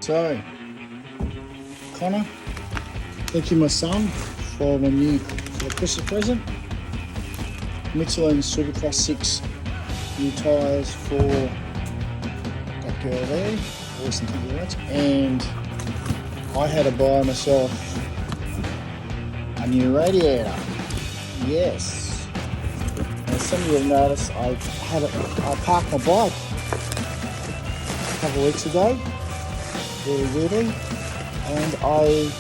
So, Connor, thank you my son for the Christmas present. Michelin Supercross 6 new tyres for that girl there. Awesome, thank you very much. And I had to buy myself a new radiator. Yes. As some of you have noticed, I parked my bike a couple of weeks ago, really weirdly, and I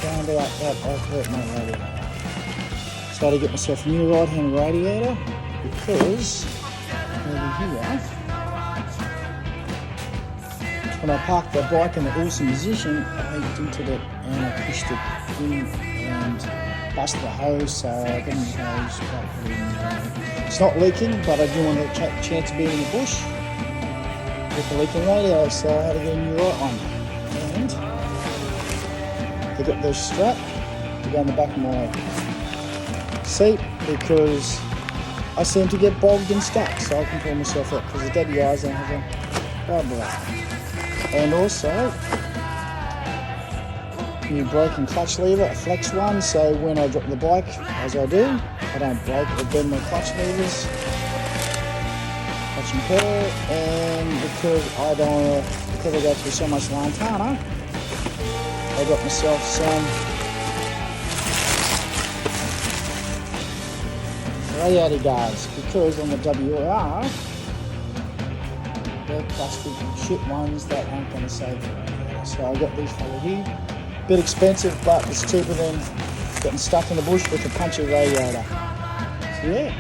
found out that I hurt my radiator. So I had to get myself a new right-hand radiator because over here, when I parked the bike in the awesome position, I dented it and I pushed it in and busted the hose, so I got the hose properly. It's not leaking, but I do want a chance of being in the bush with the leaking radiator, so I had to get a new right one. And I got the strap to go in the back of my seat because I seem to get bogged and stuck, so I can pull myself up because the dead eyes don't have a blah blah. And also new brake and clutch lever, a flex one, so when I drop the bike, as I do, I don't break or bend my clutch levers, clutch and pedal, and because I go through so much lantana, I got myself some radiator guards, because on the WR, they're plastic shit ones that aren't going to save the radiator. So I got these for here. Bit expensive, but it's cheaper than getting stuck in the bush with a punctured radiator. So yeah.